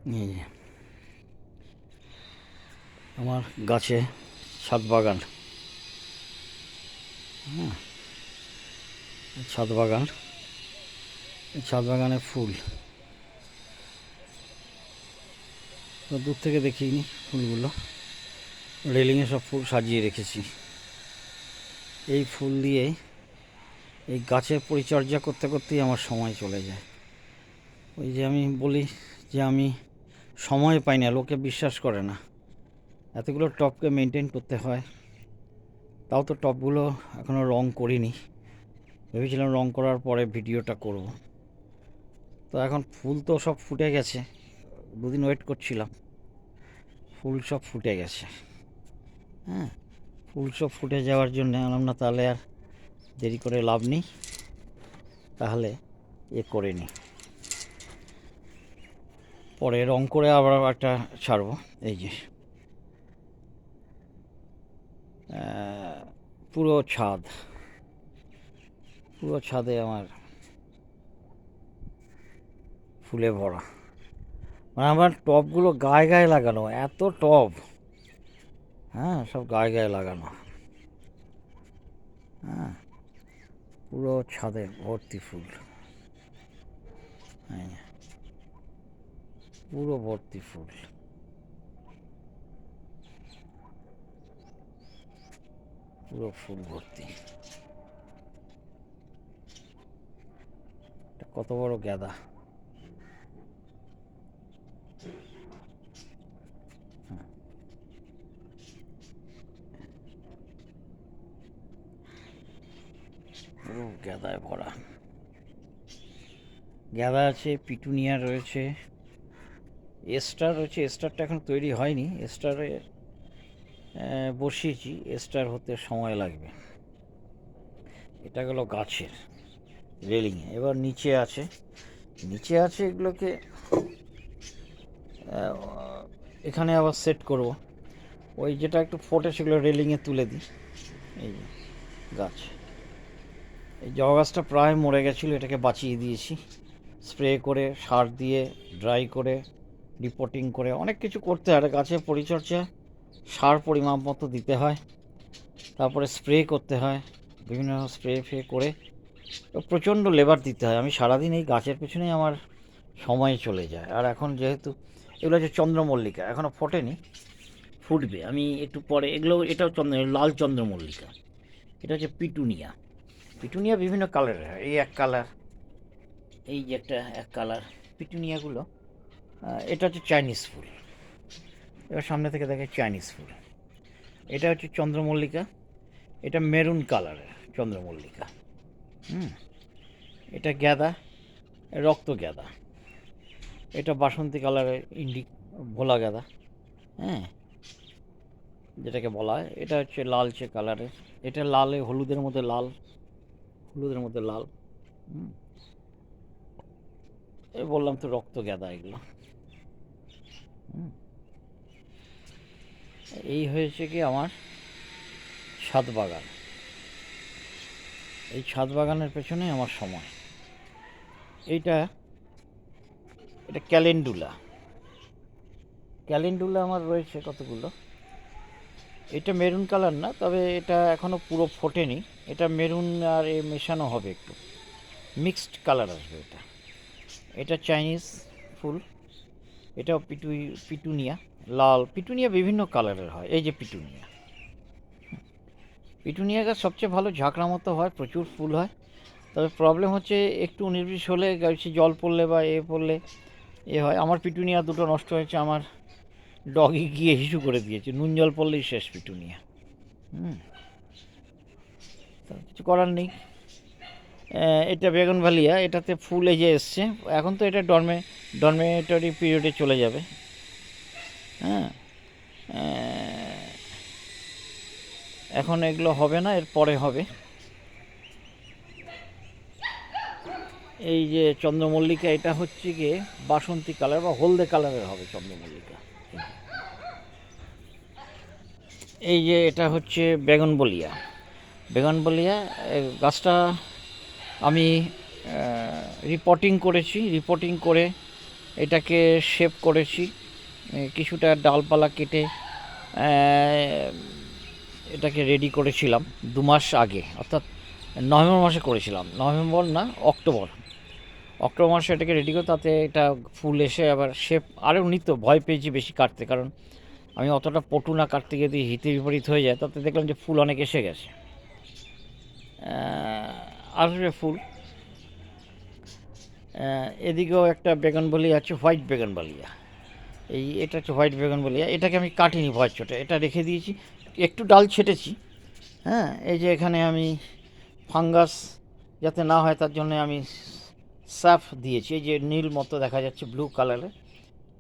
এই যে আমার গাছে ছাদ বাগান, হ্যাঁ ছাদ বাগান, এই ছাদ বাগানে ফুল তো দূর থেকে দেখিনি, ফুলগুলো রেলিংয়ে সব ফুল সাজিয়ে রেখেছি। এই ফুল দিয়ে এই গাছের পরিচর্যা করতে করতেই আমার সময় চলে যায়। ওই যে আমি বলি যে আমি সময় পাই না, লোকে বিশ্বাস করে না। এতগুলো টবকে মেনটেন করতে হয়, তাও তো টবগুলো এখনও রং করিনি। ভেবেছিলাম রং করার পরে ভিডিওটা করব। তো এখন ফুল তো সব ফুটে গেছে, দুদিন ওয়েট করছিলাম, ফুল সব ফুটে গেছে। হ্যাঁ, ফুল সব ফুটে যাওয়ার জন্য আনলাম না তাহলে আর দেরি করে লাভ নেই, তাহলে করে নিই, পরে রং করে আবার একটা ছাড়বো। এই যে পুরো ছাদ, পুরো ছাদে আমার ফুলে ভরা। মানে আমার টবগুলো গায়ে গায়ে লাগানো, এত টব, হ্যাঁ সব গায়ে গায়ে লাগানো। হ্যাঁ, পুরো ছাদে ভর্তি ফুল, হ্যাঁ পুরো ভর্তি ফুল। পুরো ফুল ভর্তি। কত বড় গাঁদা, পুরো গাঁদায় ভরা। গাঁদা আছে, পিটুনিয়া রয়েছে, এস্টার রয়েছে। এস্টারটা এখন তৈরি হয়নি, এস্টারে বসিয়েছি, এস্টার হতে সময় লাগবে। এটা গেল গাছের রেলিংয়ে। এবার নিচে আছে, নিচে আছে এগুলোকে এখানে আবার সেট করব। ওই যেটা একটু ফোটে সেগুলো রেলিংয়ে তুলে দিই। এই যে গাছ, এই জবা গাছটা প্রায় মরে গেছিলো, এটাকে বাঁচিয়ে দিয়েছি স্প্রে করে, সার দিয়ে, ড্রাই করে, রিপোর্টিং করে, অনেক কিছু করতে হয় গাছের পরিচর্যা। সার পরিমাপ মতো দিতে হয়, তারপরে স্প্রে করতে হয়, বিভিন্ন স্প্রে করে প্রচণ্ড লেবার দিতে হয়। আমি সারাদিন এই গাছের পেছনেই আমার সময় চলে যায়। আর এখন যেহেতু এগুলো হচ্ছে চন্দ্রমল্লিকা, এখনও ফোটেনি, ফুটবে আমি একটু পরে। এগুলো, এটাও লাল চন্দ্রমল্লিকা, এটা হচ্ছে পিটুনিয়া। পিটুনিয়া বিভিন্ন কালারের হয়, এই এক কালার, এই যে একটা এক কালার পিটুনিয়াগুলো। এটা হচ্ছে চাইনিজ ফুল, এবার সামনে থেকে দেখে চাইনিজ ফুল। এটা হচ্ছে চন্দ্রমল্লিকা, এটা মেরুন কালারের চন্দ্রমল্লিকা। এটা গাঁদা, রক্ত গাঁদা। এটা বাসন্তী কালারের ভোলা গাঁদা, হ্যাঁ যেটাকে বলা হয়। এটা হচ্ছে লালচে কালারের, এটা লালে হলুদের মধ্যে লাল, হলুদের মধ্যে লাল। এই বললাম তো রক্ত গাঁদা এগুলো। এই হয়েছে কি আমার ছাদ বাগান। এই ছাদ বাগানের পেছনে আমার সময়। এটা ক্যালেন্ডুলা, ক্যালেন্ডুলা আমার রয়েছে কতগুলো। এটা মেরুন কালার না, তবে এটা এখনও পুরো ফোটেনি। এটা মেরুন আর এ মেশানো হবে, একটু মিক্সড কালার আসবে এটা। এটা চাইনিজ ফুল, এটাও পিটুনিয়া, লাল পিটুনিয়া বিভিন্ন কালারের হয়। এই যে পিটুনিয়া, পিটুনিয়া গাছ সবচেয়ে ভালো, ঝাঁকড়া মতো হয়, প্রচুর ফুল হয়। তবে প্রবলেম হচ্ছে একটু 19-20 হলে গাছে জল পড়লে বা পড়লে হয়। আমার পিটুনিয়া দুটো নষ্ট হয়েছে, আমার ডগি গিয়ে হিসু করে দিয়েছে, নুন জল পড়লেই শেষ পিটুনিয়া। কিছু করার নেই। এটা বেগুনভালিয়া, এটাতে ফুল এই যে এসছে। এখন তো এটা ডরমেটরি পিরিয়ডে চলে যাবে। হ্যাঁ, এখন এগুলো হবে না, এর পরে হবে। এই যে চন্দ্রমল্লিকা, এটা হচ্ছে গিয়ে বাসন্তী কালার বা হলদে কালারের হবে চন্দ্রমল্লিকা। এই যে এটা হচ্ছে বেগুনবলিয়া। বেগুনবলিয়া গাছটা আমি রিপোর্টিং করেছি, রিপোর্টিং করে এটাকে শেপ করেছি, কিছুটা ডালপালা কেটে এটাকে রেডি করেছিলাম 2 মাস আগে, অর্থাৎ নভেম্বর মাসে করেছিলাম, নভেম্বর না অক্টোবর মাসে এটাকে রেডি করে, তাতে এটা ফুল এসে আবার শেপ আরও নিত। ভয় পেয়েছি বেশি কাটতে, কারণ আমি অতটা পটু না কাটতে গিয়ে যদি হিতে বিপরীত হয়ে যায়, তাতে দেখলাম যে ফুল অনেক এসে গেছে। আসবে ফুল। এদিকেও একটা বেগুনবলি আছে, হোয়াইট বেগুনবলিয়া। এটা হচ্ছে হোয়াইট বেগুনবলিয়া। এটাকে আমি কাটিনি ভয়ের চোটে, এটা রেখে দিয়েছি, একটু ডাল ছেটেছি। হ্যাঁ, এই যে এখানে আমি ফাঙ্গাস যাতে না হয় তার জন্য আমি সাফ দিয়েছি। এই যে নীল মতো দেখা যাচ্ছে ব্লু কালারের,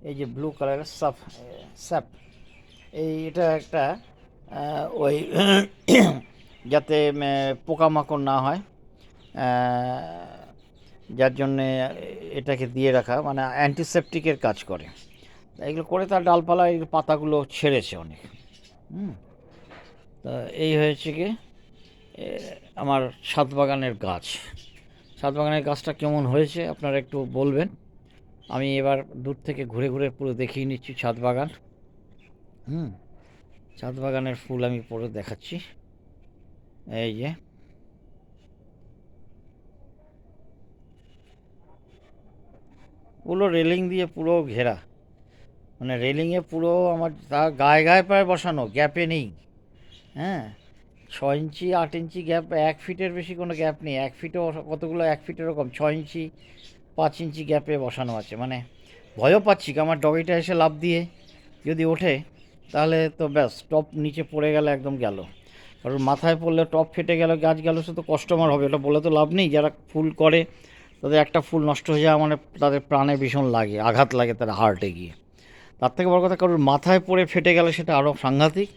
এই যে ব্লু কালারের স্যাপ, এটা একটা ওই যাতে পোকামাকড় না হয়, যার জন্যে এটাকে দিয়ে রাখা, মানে অ্যান্টিসেপটিকের কাজ করে। এগুলো করে তার ডালপালা এই পাতাগুলো ছেড়েছে অনেক। তা এই হয়েছে কি আমার ছাদ বাগানের গাছ। ছাদ বাগানের গাছটা কেমন হয়েছে আপনারা একটু বলবেন। আমি এবার দূর থেকে ঘুরে ঘুরে পুরো দেখিয়ে নিচ্ছি ছাদ বাগান। ছাদ বাগানের ফুল আমি পরে দেখাচ্ছি। এই যে পুরো রেলিং দিয়ে পুরো ঘেরা, মানে রেলিংয়ে পুরো আমার তা গায়ে গায়ে প্রায় বসানো, গ্যাপে নেই। হ্যাঁ, 6 ইঞ্চি 8 ইঞ্চি গ্যাপ, 1 ফিটের বেশি কোনো গ্যাপ নেই। 1 ফিটও কতগুলো 1 ফিটের এরকম 6 ইঞ্চি 5 ইঞ্চি গ্যাপে বসানো আছে। মানে ভয়ও পাচ্ছি আমার ডগিটা এসে লাফ দিয়ে যদি ওঠে তাহলে তো ব্যাস, টপ নিচে পড়ে গেলে একদম গেল। কারণ মাথায় পড়লে টপ ফেটে গেল, গাছ গেল, সে তো কষ্ট আমার হবে। ওটা বলে তো লাভ নেই। যারা ফুল করে তাদের একটা ফুল নষ্ট হয়ে যায় মানে তাদের প্রাণে ভীষণ লাগে, আঘাত লাগে তার হার্টে গিয়ে। তার থেকে বড় কথা, কারোর মাথায় পড়ে ফেটে গেলে সেটা আরও সাংঘাতিক,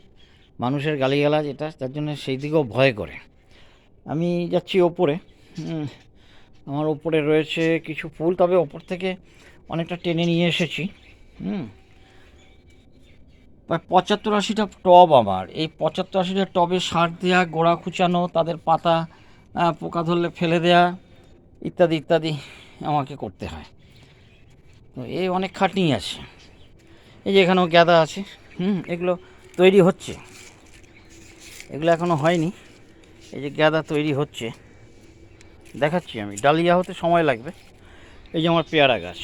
মানুষের গালিগালাজ এটা, তার জন্য সেই দিকেও ভয় করে। আমি যাচ্ছি ওপরে। আমার ওপরে রয়েছে কিছু ফুল, তবে ওপর থেকে অনেকটা টেনে নিয়ে এসেছি। প্রায় 75-80টা টব আমার। এই 75-80টা টবে সার দেওয়া, গোড়া খুঁচানো, তাদের পাতা পোকা ধরলে ফেলে দেয়া ইত্যাদি ইত্যাদি আমাকে করতে হয়। তো এই অনেক খাটনি আছে। এই যে এখানেও গাঁদা আছে, এগুলো তৈরি হচ্ছে, এগুলো এখনও হয়নি। এই যে গাঁদা তৈরি হচ্ছে, দেখাচ্ছি আমি। ডালিয়া হতে সময় লাগবে। এই যে আমার পেয়ারা গাছ,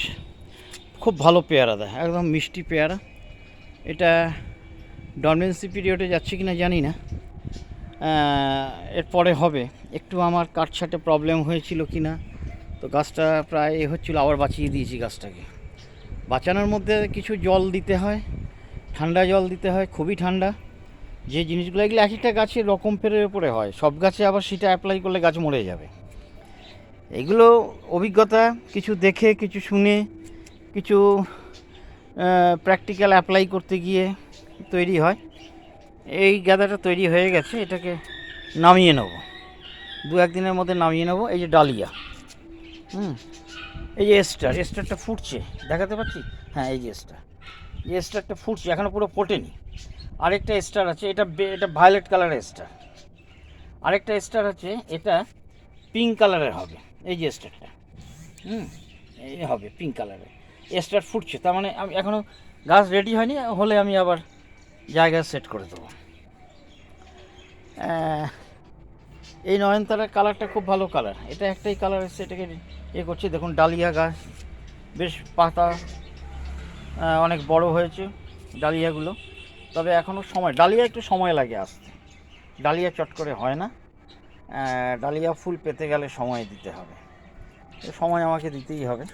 খুব ভালো পেয়ারা দেয়, একদম মিষ্টি পেয়ারা। এটা ডরমেন্সি পিরিয়ডে যাচ্ছে কি না জানি না, এরপরে হবে। একটু আমার কাটছাটে প্রবলেম হয়েছিল কি না, তো গাছটা প্রায় হচ্ছিল, আবার বাঁচিয়ে দিয়েছি গাছটাকে। বাঁচানোর মধ্যে কিছু জল দিতে হয়, ঠান্ডা জল দিতে হয়, খুবই ঠান্ডা। যে জিনিসগুলো এগুলো এক একটা গাছের রকম ফেরের উপরে হয়, সব গাছে আবার সেটা অ্যাপ্লাই করলে গাছ মরে যাবে। এগুলো অভিজ্ঞতা, কিছু দেখে, কিছু শুনে, কিছু প্র্যাকটিক্যাল অ্যাপ্লাই করতে গিয়ে তৈরি হয়। এই গাঁদাটা তৈরি হয়ে গেছে, এটাকে নামিয়ে নেব, 2-1 দিনের মধ্যে নামিয়ে নেব। এই যে ডালিয়া, এই যে স্টারটা ফুটছে, দেখাতে পাচ্ছি? হ্যাঁ, এই যে স্টারটা ফুটছে, এখনও পুরো ফোটেনি। আরেকটা স্টার আছে, এটা ভায়োলেট কালারের স্টার। আরেকটা স্টার আছে, এটা পিঙ্ক কালারের হবে। এই যে স্টারটা এই হবে পিঙ্ক কালারের স্টার ফুটছে, তার মানে আমি এখনও গাছ রেডি হয়নি, হলে আমি আবার জায়গায় সেট করে দেবো। এই নয়নতারার কালারটা খুব ভালো কালার, এটা একটাই কালার এসছে, এটাকে করছি। দেখুন ডালিয়া গাছ বেশ পাতা অনেক বড় হয়েছে ডালিয়াগুলো, তবে এখনও সময়, ডালিয়া একটু সময় লাগে আসতে, ডালিয়া চট করে হয় না। ডালিয়া ফুল পেতে গেলে সময় দিতে হবে, সময় আমাকে দিতেই হবে।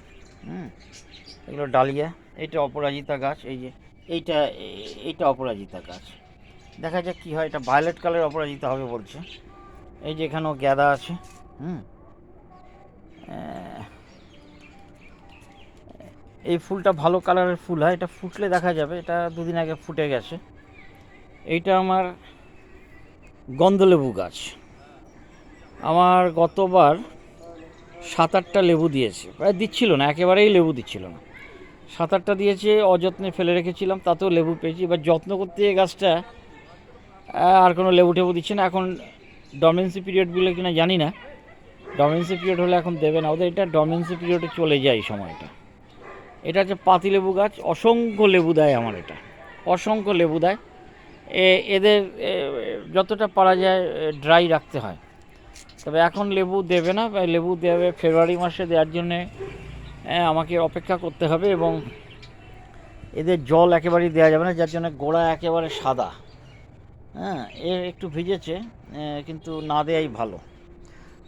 এগুলো ডালিয়া। এইটা অপরাজিতা গাছ, এই যে এইটা অপরাজিতা গাছ, দেখা যাক কী হয়। এটা ভায়োলেট কালার অপরাজিতা হবে বলছে। এই যে এখানেও গাঁদা আছে। এই ফুলটা ভালো কালারের ফুল হয়, এটা ফুটলে দেখা যাবে। এটা 2 দিন আগে ফুটে গেছে। এইটা আমার গন্ধলেবু গাছ। আমার গতবার 7-8টা লেবু দিয়েছে, প্রায় দিচ্ছিল না, একেবারেই লেবু দিচ্ছিল না। 7-8টা দিয়েছে, অযত্নে ফেলে রেখেছিলাম, তাতেও লেবু পেয়েছি। এবার যত্ন করতে গিয়ে গাছটা আর কোনো লেবু টেবু দিচ্ছে না। এখন ডরমেন্সি পিরিয়ড বলে কিনা জানি না, ডরমেন্সি পিরিয়ড হলে এখন দেবে না ওদের, এটা ডরমেন্সি পিরিয়ডে চলে যায় সময়টা। এটা হচ্ছে পাতিলেবু গাছ, অসংখ্য লেবু দেয় আমার এটা, অসংখ্য লেবু দেয়। এদের যতটা পারা যায় ড্রাই রাখতে হয়, তবে এখন লেবু দেবে না, লেবু দেবে ফেব্রুয়ারি মাসে, দেওয়ার জন্যে আমাকে অপেক্ষা করতে হবে। এবং এদের জল একেবারেই দেওয়া যাবে না, যার জন্য গোড়া একেবারে সাদা। হ্যাঁ, এর একটু ভিজেছে, কিন্তু না দেয়াই ভালো।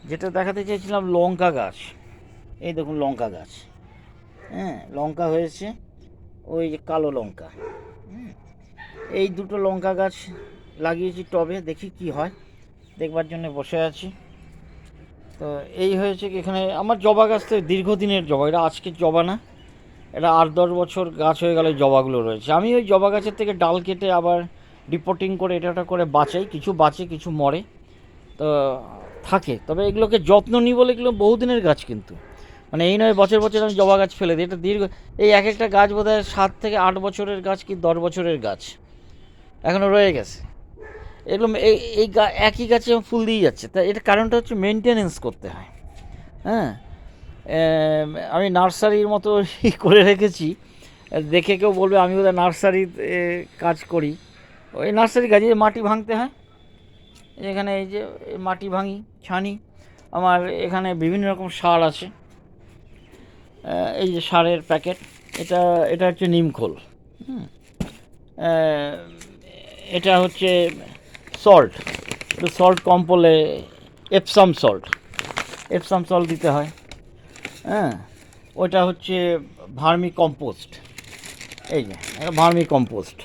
যেটা দেখাতে চেয়েছিলাম লঙ্কা গাছ, এই দেখুন লঙ্কা গাছ, হ্যাঁ লঙ্কা হয়েছে, ওই যে কালো লঙ্কা। এই দুটো লঙ্কা গাছ লাগিয়েছি টবে, দেখি কি হয়, দেখবার জন্য বসে আছি। তো এই হয়েছে কি, এখানে আমার জবা গাছ তো দীর্ঘদিনের জবা, এটা আজকের জবা না, এটা 8-10 বছর গাছ হয়ে গেলে জবাগুলো রয়েছে। আমি ওই জবা গাছের থেকে ডাল কেটে আবার রিপোর্টিং করে এটা ওটা করে বাঁচাই, কিছু বাঁচে কিছু মরে, তো থাকে। তবে এগুলোকে যত্ন নিই বলে এগুলো বহুদিনের গাছ, কিন্তু মানে এই নয় বছর বছর আমি জবা গাছ ফেলে দিই, এটা দীর্ঘ, এই এক একটা গাছ বোধ হয় 7 থেকে 8 বছরের গাছ কি 10 বছরের গাছ এখনও রয়ে গেছে। এগুলো এই একই গাছে ফুল দিয়ে যাচ্ছে, তা এর কারণটা হচ্ছে মেনটেনেন্স করতে হয়। হ্যাঁ, আমি নার্সারির মতো করে রেখেছি, দেখে কেউ বলবে আমি বোধহয় নার্সারির কাজ করি। ওই নার্সারি কাজে মাটি ভাঙতে হয়, এখানে এই যে মাটি ভাঙি, ছানি। আমার এখানে বিভিন্ন রকম সার আছে, এই যে সারের প্যাকেট, এটা এটা হচ্ছে নিমখোল, এটা হচ্ছে সল্ট, একটু সল্ট কম পড়লে এপসাম সল্ট দিতে হয়। হ্যাঁ, ওটা হচ্ছে ভার্মি কম্পোস্ট, এই যে ভার্মি কম্পোস্ট,